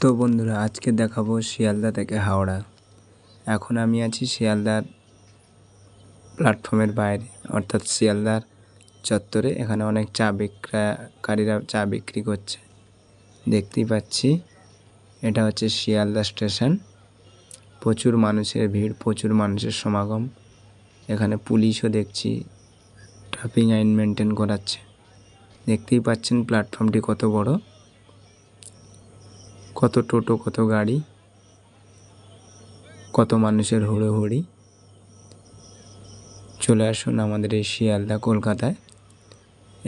তো বন্ধুরা, আজকে দেখাবো শিয়ালদা থেকে হাওড়া। এখন আমি আছি শিয়ালদার প্ল্যাটফর্মের বাইরে, অর্থাৎ শিয়ালদার চত্বরে। এখানে অনেক চা বিক্রয়কারীরা চা বিক্রি করছে, দেখতেই পাচ্ছি। এটা হচ্ছে শিয়ালদা স্টেশন। প্রচুর মানুষের ভিড়, প্রচুর মানুষের সমাগম। এখানে পুলিশও দেখছি ট্রাফিক আইন মেনটেন করাচ্ছে। দেখতেই পাচ্ছেন প্ল্যাটফর্মটি কত বড়, কত টোটো, কত গাড়ি, কত মানুষের হুড়োহুড়ি। চলে আসুন আমাদের এই শিয়ালদা, কলকাতায়।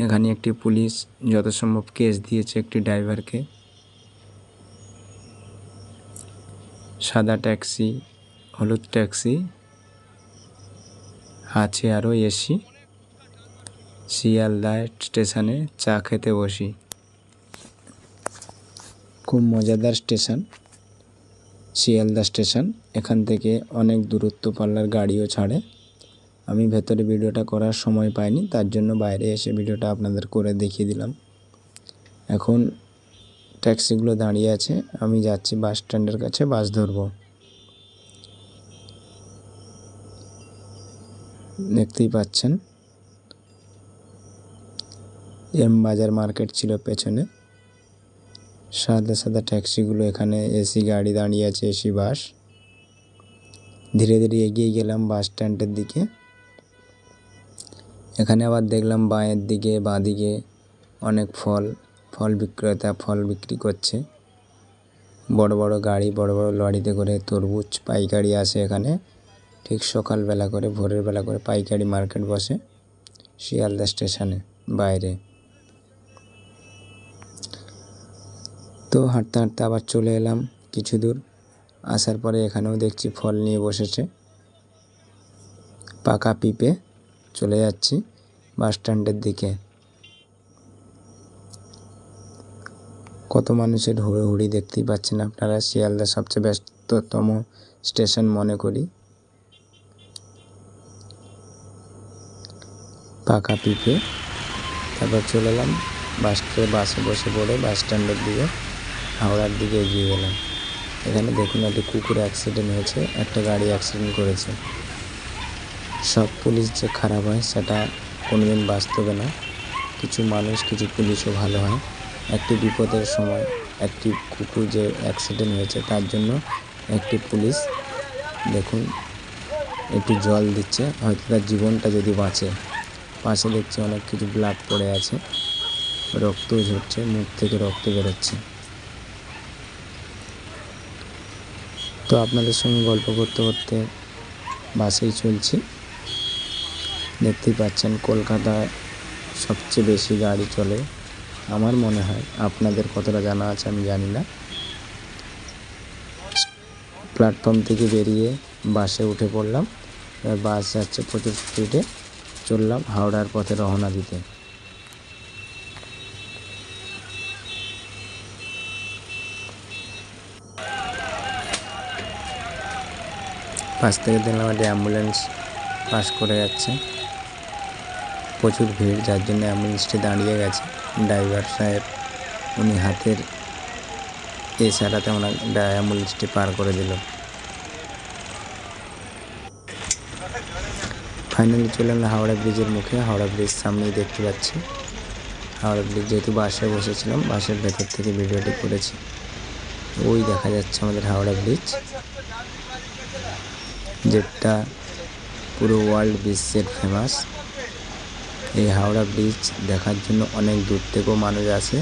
এখানে একটি পুলিশ যত সম্ভব কেস দিয়েছে একটি ড্রাইভারকে। সাদা ট্যাক্সি, হলুদ ট্যাক্সি আছে, আরও এসি। শিয়ালদা স্টেশনে চা খেতে বসি। খুব মজাদার স্টেশন শিয়ালদা স্টেশন। এখান থেকে অনেক দূরত্ব পাল্লার গাড়িও ছাড়ে। আমি ভেতরে ভিডিওটা করার সময় পাইনি, তার জন্য বাইরে এসে ভিডিওটা আপনাদের করে দেখিয়ে দিলাম। এখন ট্যাক্সিগুলো দাঁড়িয়ে আছে, আমি যাচ্ছি বাস স্ট্যান্ডের কাছে, বাস ধরবো। দেখতেই পাচ্ছেন এম বাজার মার্কেট ছিল পেছনে। সাদা সাদা ট্যাক্সিগুলো, এখানে এসি গাড়ি দাঁড়িয়ে আছে, এসি বাস। ধীরে ধীরে এগিয়ে গেলাম বাস স্ট্যান্ডের দিকে। এখানে আবার দেখলাম বাঁয়ের দিকে, বাঁ দিকে অনেক ফল বিক্রেতা ফল বিক্রি করছে। বড় বড় গাড়ি, বড় বড় লরিতে করে তরমুজ পাইকারি আসে এখানে। ঠিক সকালবেলা করে, ভোরের বেলা করে পাইকারি মার্কেট বসে শিয়ালদা স্টেশনে বাইরে। তো হাঁটতে হাঁটতে আবার চলে এলাম কিছু দূর। আসার পরে এখানেও দেখছি ফল নিয়ে বসেছে, পাকা পিঁপে। চলে যাচ্ছি বাস স্ট্যান্ডের দিকে। কত মানুষের হুড়োহুড়ি দেখতেই পাচ্ছেন আপনারা। শিয়ালদা সবচেয়ে ব্যস্ততম স্টেশন মনে করি। পাকা পিঁপে। তারপর চলে এলাম বাসে বসে পড়ে বাস স্ট্যান্ডের দিকে, হাওড়ার দিকে এগিয়ে গেলাম। এখানে দেখুন একটি কুকুর অ্যাক্সিডেন্ট হয়েছে, একটা গাড়ি অ্যাক্সিডেন্ট করেছে। সব পুলিশ যে খারাপ হয় সেটা কোনোদিন বাস্তবে না। কিছু মানুষ, কিছু পুলিশও ভালো হয়। একটি বিপদের সময় একটি কুকুর যে অ্যাক্সিডেন্ট হয়েছে, তার জন্য একটি পুলিশ দেখুন একটু জল দিচ্ছে, হয়তো তার জীবনটা যদি বাঁচে। পাশে দেখছি অনেক কিছু ব্লাড পড়ে আছে, রক্ত ঝরছে, মুখ থেকে রক্ত বেরোচ্ছে। তো আপনাদের সঙ্গে গল্প করতে করতে বাসেই চলছি। দেখতেই পাচ্ছেন কলকাতায় সবচেয়ে বেশি গাড়ি চলে আমার মনে হয়। আপনাদের কতটা জানা আছে আমি জানি না। প্ল্যাটফর্ম থেকে বেরিয়ে বাসে উঠে পড়লাম। এবার বাস যাচ্ছে প্রচুর স্পিডে। চললাম হাওড়ার পথে রওনা দিতে। পাশ থেকে দেখলাম একটা অ্যাম্বুলেন্স পাস করে যাচ্ছে। প্রচুর ভিড়, যার জন্য অ্যাম্বুলেন্সটি দাঁড়িয়ে গেছে। ড্রাইভার সাহেব উনি হাতের ইশারাতে ওনার অ্যাম্বুলেন্সটি পার করে দিল। ফাইনালি চলে এলাম হাওড়া ব্রিজের মুখে। হাওড়া ব্রিজ সামনেই দেখতে পাচ্ছি। হাওড়া ব্রিজ, যেহেতু বাসে বসেছিলাম, বাসের ভেতর থেকে ভিডিওটি করেছি। ওই দেখা যাচ্ছে আমাদের হাওড়া ব্রিজ, যেটা পুরো ওয়ার্ল্ড বিশ্বের ফেমাস। এই হাওড়া ব্রিজ দেখার জন্য অনেক দূর থেকেও মানুষ আসে।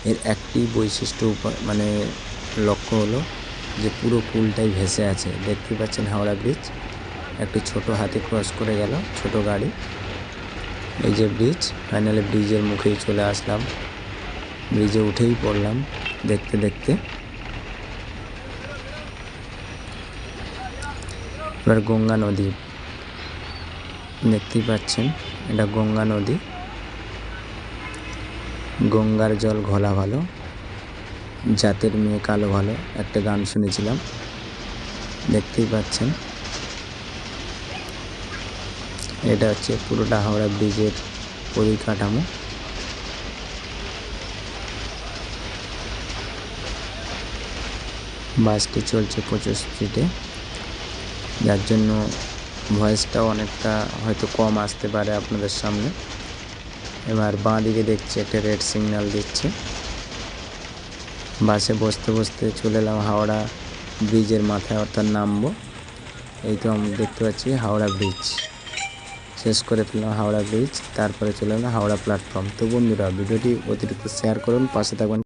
এর একটি বৈশিষ্ট্য মানে লক্ষ্য হলো যে পুরো পুলটাই ভেসে আছে। দেখতে পাচ্ছেন হাওড়া ব্রিজ। একটি ছোট হাতি ক্রস করে গেল, ছোট গাড়ি। এই যে ব্রিজ, ফাইনালি ব্রিজের মুখেই চলে আসলাম। ব্রিজে উঠেই পড়লাম দেখতে দেখতে। এবার গঙ্গা নদী দেখতেই পাচ্ছেন, এটা গঙ্গা নদী। গঙ্গার জল ঘোলা ভালো, জাতের মেয়ে কালো ভালো, একটা গান শুনেছিলাম। দেখতেই পাচ্ছেন এটা হচ্ছে পুরোটা হাওড়া ব্রিজের পরিকাঠামো। বাসটি চলছে 25 স্পিডে, যার জন্য ভয়েসটাও অনেকটা হয়তো কম আসতে পারে আপনাদের সামনে। এবার বাঁ দিকে দেখছি একটা রেড সিগন্যাল দিচ্ছে। বাসে বসতে বসতে চলে এলাম হাওড়া ব্রিজের মাথায়, অর্থাৎ নামবো। এই তো আমরা দেখতে পাচ্ছি হাওড়া ব্রিজ, শেষ করে ফেললাম হাওড়া ব্রিজ, তারপরে চলে এলাম হাওড়া প্ল্যাটফর্ম। তো বন্ধুরা, ভিডিওটি অতিরিক্ত শেয়ার করুন, পাশে থাকবেন।